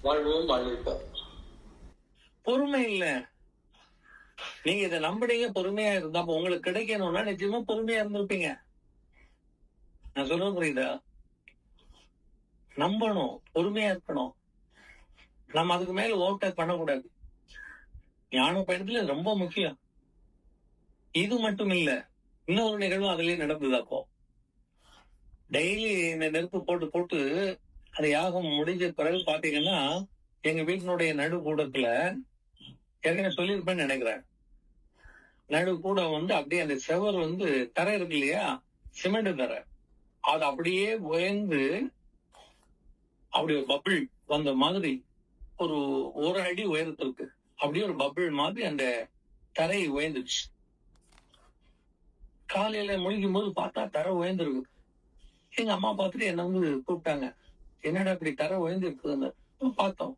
வாழ்வோம் வாழ்விப்போம். பொறுமை இல்ல. நீங்க இதை நம்புனீங்க, பொறுமையா இருந்தா அப்ப உங்களுக்கு கிடைக்கணும்னா நிச்சயமா பொறுமையா இருந்திருப்பீங்க. நான் சொல்றது புரியுதா? நம்பணும், பொறுமையா இருக்கணும். நம்ம அதுக்கு மேல ஓவர்டேக் பண்ணக்கூடாது. ஞான பயணத்துல இது ரொம்ப முக்கியம். இது மட்டும் இல்ல, இன்னொரு நிகழ்வு அதுலயே நடந்தது. அப்போ டெய்லி இந்த நெருப்பு போட்டு போட்டு அந்த யாகம் முடிஞ்ச பிறகு பாத்தீங்கன்னா, எங்க வீட்டினுடைய நடு கூடத்துல ஏற்கனவே சொல்லியிருப்பேன்னு நினைக்கிறேன். நடு கூட வந்து அப்படியே அந்த செவர் வந்து தரை இருக்கு இல்லையா, சிமெண்ட் தரை, அது அப்படியே உயர்ந்து அப்படி ஒரு பபிள் வந்த மாதிரி ஒரு 1 அடி உயரத்திற்கு அப்படியே ஒரு பபிள் மாதிரி அந்த தரை உயர்ந்துச்சு. காலையில முழிக்கும் போது பார்த்தா தரை உயர்ந்திருக்கு. எங்க அம்மா பார்த்துட்டு என்ன வந்து கூப்பிட்டாங்க, என்னடா இப்படி தரை உயர்ந்து இருக்குதுன்னு. பார்த்தோம்.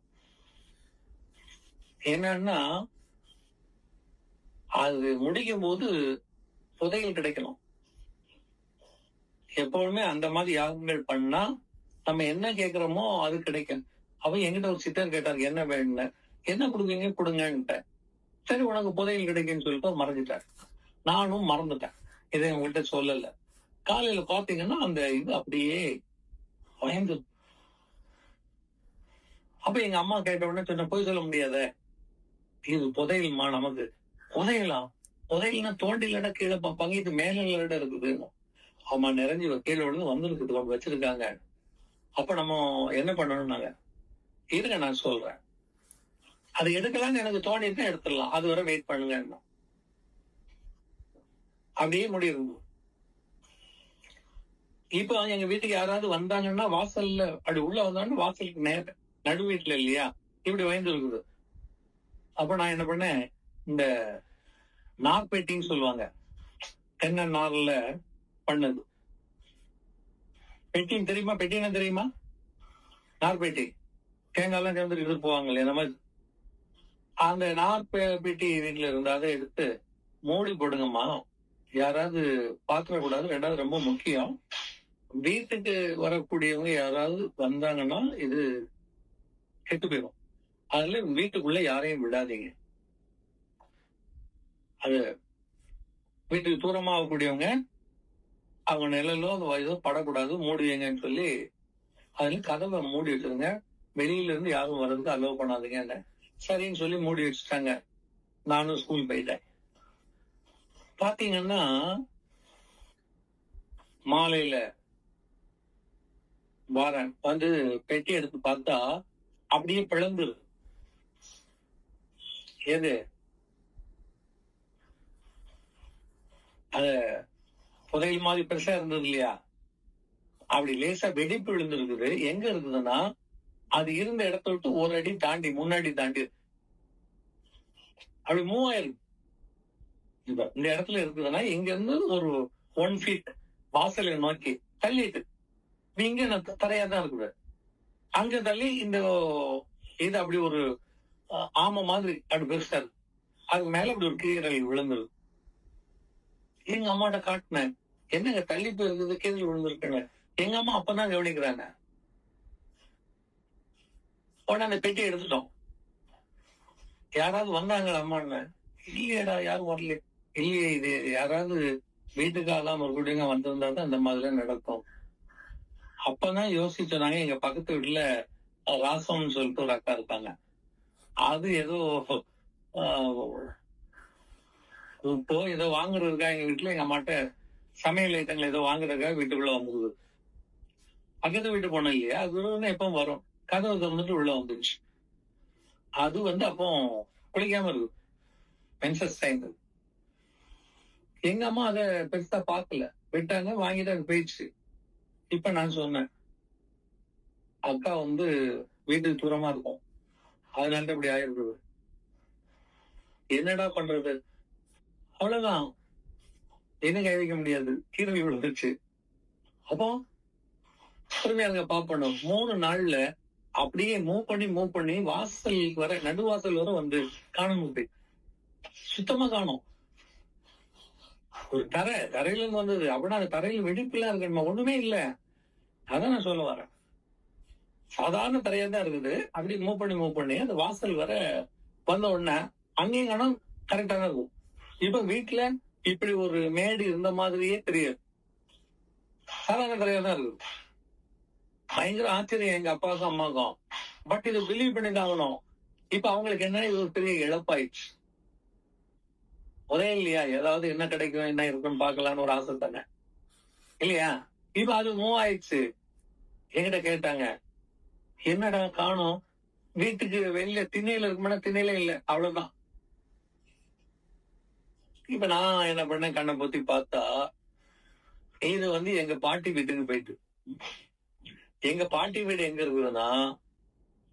என்னன்னா அது முடிக்கும் போது புதையல் கிடைக்கணும். எப்பவுமே அந்த மாதிரி யாகங்கள் பண்ணா நம்ம என்ன கேட்கிறோமோ அது கிடைக்கும். அவ என்கிட்ட ஒரு சித்தர் கேட்டாரு, என்ன வேணும்னு. என்ன கொடுப்பீங்க கொடுங்கன்ட்ட. சரி உனக்கு புதையல் கிடைக்குன்னு சொல்லிட்டு மறைஞ்சிட்டார். நானும் மறந்துட்டேன், இதை உங்ககிட்ட சொல்லல. காலையில பாத்தீங்கன்னா அந்த இது அப்படியே பயந்து. அப்ப எங்க அம்மா கேட்ட உடனே சொன்ன, போய் சொல்ல முடியாத, இது புதையல்மா நமக்கு. புதையலாம்? புதையல்னா தோண்டிலட கீழே பார்ப்பாங்க, இது மேல இடம் இருக்குது. ஆமா, நிறைஞ்சு கீழே விழுந்து வந்துருக்குது, வச்சிருக்காங்க. அப்ப நம்ம என்ன பண்ணணும்னாங்க, இருங்க நான் சொல்றேன், அது எடுக்கலாம்னு எனக்கு தோணி இருக்கா, எடுத்துடலாம், அது வரை வெயிட் பண்ணுங்க. அப்படியே முடியும். இப்ப எங்க வீட்டுக்கு யாராவது வந்தாங்கன்னா வாசல்ல அப்படி உள்ள வந்தாங்கன்னா வாசலுக்கு நேர நடு வீட்டுல இல்லையா, இப்படி வயந்து இருக்குது. அப்ப நான் என்ன பண்ணேன், இந்த நார்பேட்டின்னு சொல்லுவாங்க, தென்னை நார்ல பண்ணது. பெட்டின்னு தெரியுமா? பெட்டினா தெரியுமா? நார்பேட்டி, தேங்காய்லாம் சேர்ந்து எடுத்துட்டு போவாங்க இல்லையா, அந்த மாதிரி. அந்த நார்பேட்டி வீட்டுல இருந்தாத எடுத்து மூடி போடுங்கம்மா, யாராவது பாத்திரக்கூடாது. ரெண்டாவது ரொம்ப முக்கியம், வீட்டுக்கு வரக்கூடியவங்க யாராவது வந்தாங்கன்னா இது கெட்டு போயிடும். அதுல வீட்டுக்குள்ள யாரையும் விடாதீங்க. அது வீட்டுக்கு தூரமா ஆகக்கூடியவங்க, அவங்க நிழலோ அந்த வயதோ படக்கூடாது, மூடுவீங்கன்னு சொல்லி அதுல கதவை மூடி வச்சிருங்க. வெளியில இருந்து யாரும் வர்றதுக்கு அலோவ் பண்ணாதீங்க. சரின்னு சொல்லி மூடி வச்சுட்டாங்க. நானும் ஸ்கூல் போயிட்டேன். பாத்தீங்கன்னா மாலையில வாரேன், வந்து பெட்டி எடுத்து பார்த்தா அப்படியே பிளந்துரு. எது அத புதையல் மாதிரி பெருசா இருந்தது இல்லையா, அப்படி லேசா வெடிப்பு விழுந்திருக்குது. எங்க இருக்குதுன்னா அது இருந்த இடத்த விட்டு 1 அடி தாண்டி, முன்னாடி தாண்டி அப்படி மூவ் ஆயிருக்கு. இந்த இடத்துல இருக்குதுன்னா இங்க இருந்து ஒரு 1 feet வாசலை நோக்கி தள்ளிட்டு, இங்க நான் தரையா தான் இருக்குது, அங்க தள்ளி இந்த இது அப்படி ஒரு ஆமை மாதிரி அப்படி பெருசா இருக்கு. அதுக்கு மேல அப்படி ஒரு கீரல் விழுந்துருக்கு. எங்க அம்மாட்ட காட்டினேன், என்னங்க தள்ளி போயிருக்குது, கீரல் விழுந்திருக்குங்க. எங்க அம்மா அப்பதான் கவனிக்கிறாங்க. உடனே அந்த பெட்டியை எடுத்துட்டோம். யாராவது வந்தாங்களா அம்மான்னு? இல்லையடா, யாரும் வரல. இல்லையே, இது யாராவது வீட்டுக்காகலாம் மறுபடியும் வந்திருந்தா தான் இந்த மாதிரி நடக்கும். அப்பதான் யோசிச்சோனாங்க, எங்க பக்கத்து வீட்டுல ராசம்னு சொல்லிட்டு ஒரு அக்கா இருக்காங்க. அது ஏதோ இப்போ ஏதோ வாங்குறதுக்கா எங்க வீட்டுல எங்க அம்மாட்ட சமையல் ஐட்டங்கள் ஏதோ வாங்குறதுக்காக வீட்டுக்குள்ள வந்துருது. பக்கத்து வீட்டு போனோம் இல்லையா, அது எப்ப வரும், கதவை திறந்துட்டு உள்ள வந்துருச்சு. அது வந்து அப்போ குளிக்காம இருக்கு, மென்சஸ் டைம். எங்க அம்மா அதை பெருசா பாக்கல, விட்டாங்க, வாங்கிட்டு அது போயிடுச்சு. இப்ப நான் சொன்னேன், அக்கா வந்து வீட்டுக்கு தூரமா இருக்கும், அதனால இப்படி ஆயிருக்குது, என்னடா பண்றது. அவ்வளவுதான், என்ன கை வைக்க முடியாது, கீழே விழுந்துச்சு. அப்போ பொறுமையா இருங்க பாப்பணும். 3 நாள்ல அப்படியே மூவ் பண்ணி வாசல் வர, நடுவாசல் வர வந்து காணும், சுத்தமா காணும். ஒரு தரையில இருந்து வந்தது அப்படின்னா அந்த தரையில வெடிப்புலாம் இருக்கு, ஒண்ணுமே இல்ல. அதான் நான் சொல்ல வரேன். சாதாரண தரையா தான் இருக்குது. அப்படி மூவ் பண்ணி அந்த வாசல் வர வந்த உடனே அங்கேயும் கணம் கரெக்டா தான் இருக்கும். இப்ப வீட்டுல இப்படி ஒரு மேடு இருந்த மாதிரியே தெரியாது. சாதாரண தரையா தான் இருக்குது. பயங்கர ஆச்சரியம் எங்க அப்பாவுக்கும் அம்மாவுக்கும். பட் இதை பிலீவ் பண்ணிட்டாங்கணும். இப்ப அவங்களுக்கு என்ன, இது ஒரு பெரிய இழப்பாயிடுச்சு. ஒரே இல்லையா, ஏதாவது என்ன கிடைக்கும் என்ன இருக்குன்னு பாக்கலாம்னு ஒரு ஆசை தானே இல்லையா? இப்ப அது மூவ் ஆயிடுச்சு. என்கிட்ட கேட்டாங்க, என்னடா காணோம், வீட்டுக்கு வெளியில திண்ணையில இருக்குமானா திண்ணையில இல்ல, அவ்வளவுதான். இப்ப நான் என்ன பண்ணேன், கண்ணை பொத்தி பார்த்தா இது எங்க பாட்டி வீட்டுக்கு போயிட்டு. எங்க பாட்டி வீடு எங்க இருக்குதுன்னா,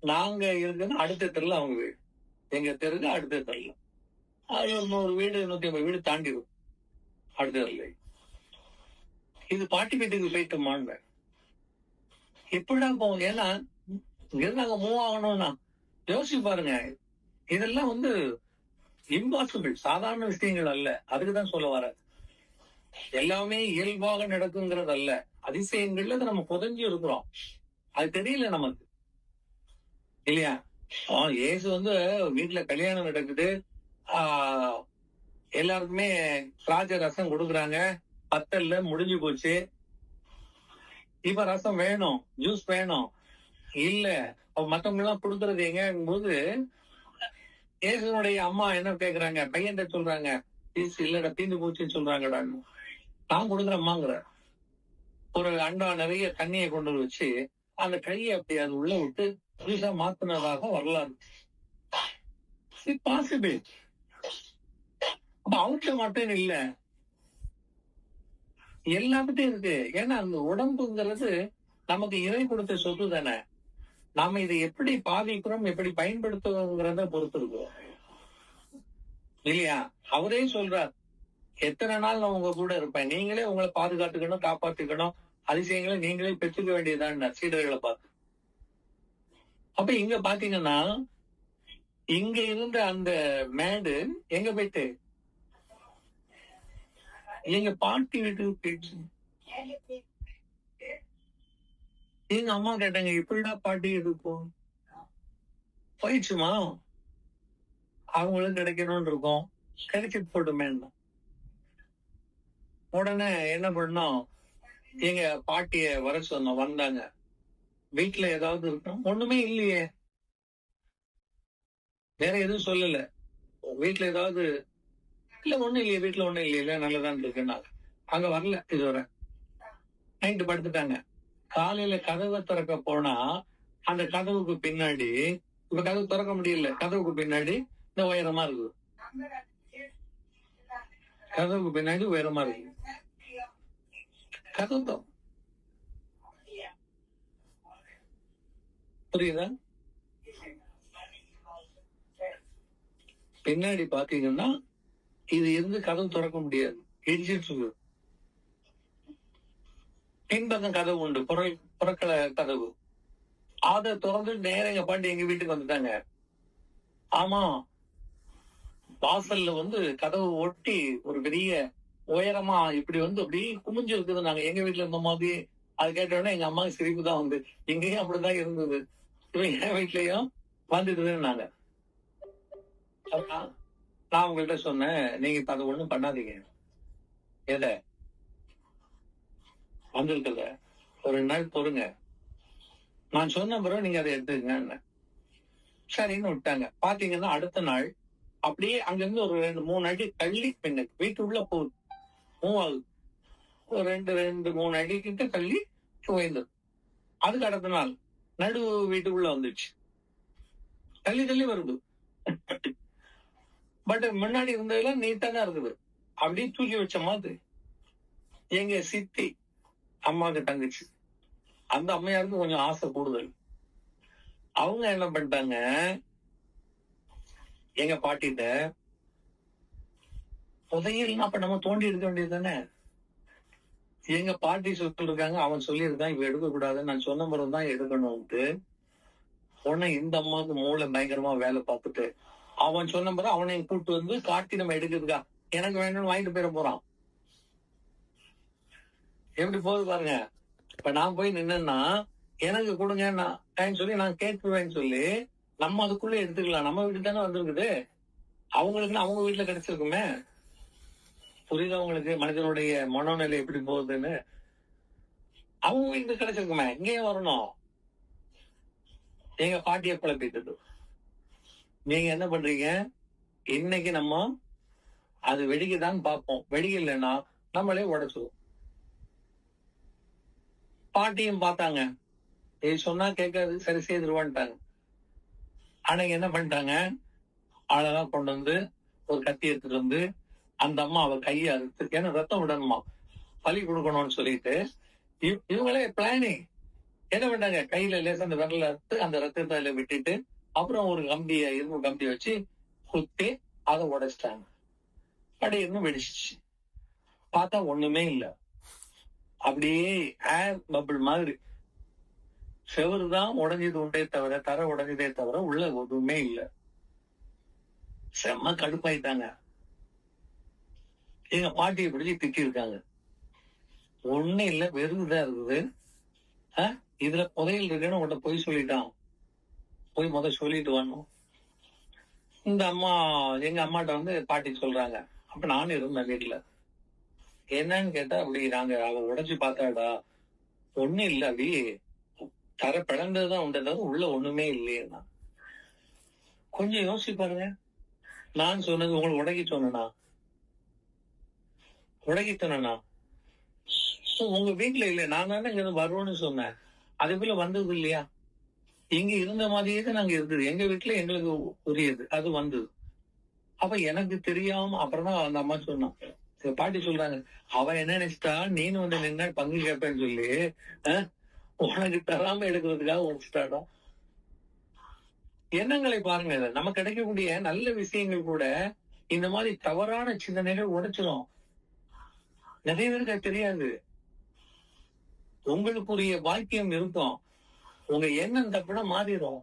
நாங்க இருக்குன்னு அடுத்த தெருல அவங்க வீடு, எங்க தெருக்கு அடுத்த தெருல. அது ஒரு 100 வீடு 150 வீடு தாண்டி இருக்கும் அடுத்த தெருல. இது பாட்டி வீட்டுக்கு போயிட்டோமான்னு எப்படிடா போவோம், ஏன்னா இங்கிருந்து அங்க மூவ் ஆகணும்னா யோசிச்சு பாருங்க. இதெல்லாம் இம்பாசிபிள், சாதாரண விஷயங்கள் அல்ல. அதுக்குதான் சொல்ல வர, எல்லாமே இயல்பாக நடக்குங்கிறது அல்ல. அதிசயங்கள்ல நம்ம புதஞ்சு இருக்கிறோம், அது தெரியல நமக்கு இல்லையா? ஏசு வீட்டுல கல்யாணம் நடக்குது, எல்லாருக்குமே ராஜ ரசம் கொடுக்குறாங்க, பத்தல்ல முடிஞ்சு போச்சு. இப்ப ரசம் வேணும், ஜூஸ் வேணும், இல்ல மத்தவங்க எல்லாம் கொடுக்கறது எங்க போது ஏசுனுடைய அம்மா என்ன கேக்குறாங்க, பையன் சொல்றாங்க, இல்லடா தீந்து போச்சுன்னு சொல்றாங்கடா. நான் கொடுக்குறேம்மாங்கிற ஒரு அண்டா நிறைய தண்ணியை கொண்டு வச்சு அந்த கையை அப்படி அது உள்ள விட்டு புதுசா மாத்தினதாக வரலாறு. பாசிபிள். அப்ப அவற்றை மட்டும் இல்ல, எல்லாத்துட்டும் இருக்கு. ஏன்னா அந்த உடம்புங்கிறது நமக்கு இறை கொடுத்த சொத்து தானே. நாம இதை எப்படி பாதிக்கிறோம், எப்படி பயன்படுத்துவோங்கிறத பொறுத்து இருக்கும் இல்லையா? அவரே சொல்றார், எத்தனை நாள் நான் உங்க கூட இருப்பேன், நீங்களே உங்களை பாதுகாத்துக்கணும், காப்பாத்திக்கணும், அதிசயங்களை நீங்களே பெற்றுக்க வேண்டியதான் சீடர்களை பார்த்து. அப்ப இங்க பாத்தீங்கன்னா, இங்க இருந்த அந்த மேடு எங்க போயிட்டு எங்க பாட்டி வீட்டுக்கு போயிடுச்சு. எங்க அம்மா கேட்டாங்க, எப்படிடா பாட்டி எடுப்போம், போயிடுச்சுமா, அவங்களும் கிடைக்கணும்னு இருக்கும், கிடைச்சிட்டு போட்டுமே. உடனே என்ன பண்ணோம், எங்க பாட்டிய வர சொன்னோம். வந்தாங்க. வீட்டுல ஏதாவது இருக்கும், ஒண்ணுமே இல்லையே, வேற எதுவும் சொல்லல. வீட்டுல ஏதாவது இல்ல, ஒண்ணும் இல்லையே, வீட்டுல ஒண்ணும் இல்லையே, நல்லதான் இருக்குன்னா அங்க வரல இதுவரை. நைட்டு படுத்துட்டாங்க. காலையில கதவை திறக்க போனா அந்த கதவுக்கு பின்னாடி, இப்ப கதவு திறக்க முடியல, கதவுக்கு பின்னாடி இந்த உயரமா இருக்கு, கதவுக்கு பின்னாடி உயரமா இருக்கு கதவு. புரியுதா? பின்னாடி பாத்தீங்கன்னா இது இருந்து கதவு திறக்க முடியாது, இடிச்சிட்டு இருக்கு. பின்பக்கம் கதவு உண்டு, புறக்கல கதவு. அதை திறந்து நேரம் எங்க பாட்டி எங்க வீட்டுக்கு வந்துட்டாங்க. ஆமா, வாசல்ல கதவு ஒட்டி ஒரு பெரிய உயரமா இப்படி அப்படி குமிஞ்சு இருக்குது. நாங்க எங்க வீட்டுல இருந்த மாதிரி. அது கேட்டோடனே எங்க அம்மாவுக்கு சிரிப்பு தான் வந்து, இங்கேயும் அப்படிதான் இருந்தது, என் வீட்லயும் வந்துடுதுன்னு நாங்க. நான் உங்கள்கிட்ட சொன்னேன், நீங்க இப்ப அதை ஒண்ணும் பண்ணாதீங்க, எதை வந்திருக்கல, ஒரு 2 நாள் பொறுங்க, நான் சொன்ன பிறகு நீங்க அதை எடுத்துக்கங்க. சரின்னு விட்டாங்க. பாத்தீங்கன்னா அடுத்த நாள் அப்படியே அங்கிருந்து ஒரு 2-3 அடி தள்ளி பின்ன வீட்டு உள்ள போகுது, மூவ் ஆகுது. ஒரு 2-3 அடி கிட்ட தள்ளி உயர்ந்தது. அதுக்கு அடுத்த நாள் நடு வீட்டுக்குள்ள வந்துச்சு, தள்ளி தள்ளி வருது. பட் முன்னாடி இருந்ததெல்லாம் நீட்டா தான் இருக்குது, அப்படியே தூக்கி வச்ச மாதிரி. எங்க சித்தி அம்மாவுக்கு தங்கச்சி, அந்த அம்மையாருக்கு கொஞ்சம் ஆசை கூடுதல். அவங்க என்ன பண்ணிட்டாங்க, எங்க பாட்டிட்ட புதையல் அப்ப நம்ம தோண்டி எடுக்க வேண்டியது தானே. எங்க பாட்டி சொல்லிருக்காங்க, அவன் சொல்லியிருக்கான் இவ எடுக்க கூடாதுன்னு, நான் சொன்ன பிறகு தான் எடுக்கணும்ட்டு. உடனே இந்த அம்மாவுக்கு மூளை பயங்கரமா வேலை பார்த்துட்டு, அவன் சொன்ன பிறகு அவனையும் கூப்பிட்டு காட்டி நம்ம எடுக்கிறதுக்கா, எனக்கு வேணும்னு வாங்கிட்டு போயிட போறான். எப்படி போகுது பாருங்க. இப்ப நான் போய் நின்னா எனக்கு கொடுங்க நான் சொல்லி நான் கேட்குவேன்னு சொல்லி நம்ம அதுக்குள்ள எடுத்துக்கலாம். நம்ம வீட்டுக்கு தானே வந்திருக்குது. அவங்களுக்குன்னு அவங்க வீட்டுல கிடைச்சிருக்குமே. புரியுதா உங்களுக்கு மனிதனுடைய மனோநிலை எப்படி போகுதுன்னு? அவங்க வீட்டுக்கு கிடைச்சிருக்குமே, இங்கேயே வரணும். எங்க பாட்டியை குழப்பிட்டு நீங்க என்ன பண்றீங்க? இன்னைக்கு நம்ம அது வெடிக்குதான்னு பார்ப்போம். வெடிக்கலைன்னா நம்மளே உடைச்சிருவோம். பாட்டியும் பார்த்தாங்க, இது சொன்னா கேட்காது, சரி செய்திருவான்ட்டாங்க. ஆனா என்ன பண்ணிட்டாங்க, அழகா கொண்டு வந்து ஒரு கத்தி எடுத்துட்டு வந்து அந்த அம்மா அவ கையை அறுத்து, ஏன்னா ரத்தம் விடணுமா, பலி கொடுக்கணும்னு சொல்லிட்டு இவங்களே பிளானிங் என்ன பண்ணாங்க, கையில லேசா அந்த விரல அறுத்து அந்த ரத்தத்தை அதுல விட்டுட்டு அப்புறம் ஒரு இரும்பு கம்பி வச்சு குத்தி அதை உடைச்சிட்டாங்க. படையிருந்து வெடிச்சிச்சு. பார்த்தா ஒண்ணுமே இல்ல. அப்படியே ஏர் பபிள் மாதிரி செவரு தான் உடைஞ்சது உண்டே தவிர, தர உடைஞ்சதே தவிர உள்ள ஒண்ணுமே இல்ல. செம்ம கடுப்பாயிட்டாங்க. எங்க பாட்டியை பிடிச்சி திட்டி இருக்காங்க. ஒண்ணு இல்ல, வெறுதுதான் இருக்குது. இதுல புதையல் இருக்குன்னு உன்கிட்ட போய் சொல்லிட்டான், போய் சொல்லிட்டு வரணும். இந்த அம்மா எங்க அம்மாட்ட வந்து பாட்டி சொல்றாங்க. அப்ப நானும் இருந்தேன் வீட்டுல. என்னன்னு கேட்டா, அப்படி நாங்க அவ உடைச்சு பார்த்தாடா, ஒண்ணு இல்ல, அப்படி தர பிளந்ததுதான் உண்டே தவிர உள்ள ஒண்ணுமே இல்லையா. கொஞ்சம் யோசிச்சு பாருங்க. நான் சொன்னது உங்களுக்கு உடைக்க சொன்னா உங்க வீட்டுல இல்ல, நான் தானே இங்க வருவோம்னு சொன்னேன். அதுக்குள்ள வந்தது இல்லையா? இங்க இருந்த மாதிரியே தான் நாங்க இருந்தது. எங்க வீட்டுல எங்களுக்கு புரியுது, அது வந்தது. அப்ப எனக்கு தெரியாம அப்புறம் தான் அந்த அம்மா சொன்னான். பாட்டி சொல்றாங்க, அவ என்ன நினைச்சிட்டா, நீனு வந்து நின்னா பங்கு கேட்பேன்னு சொல்லி உனக்கு தராம எடுக்கிறதுக்காக உடைச்சிட்டாடா. எண்ணங்களை பாருங்க. நமக்கு கிடைக்கக்கூடிய நல்ல விஷயங்கள் கூட இந்த மாதிரி தவறான சிந்தனைகள் உடைச்சிடும். நிறைய பேருக்கு அது தெரியாது. உங்களுக்குரிய பாக்கியம் இருக்கும், உங்க எண்ணம் தப்புனா மாறிடும்.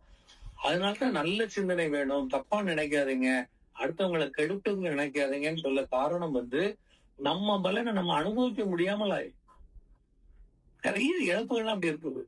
அதனாலதான் நல்ல சிந்தனை வேணும், தப்பா நினைக்காதீங்க, அடுத்தவங்களை கெடுப்பது நினைக்காதீங்கன்னு சொல்ல காரணம் வந்து நம்ம பலனை நம்ம அனுபவிக்க முடியாமல் நிறைய இழப்புகள்லாம் அப்படி இருக்குது.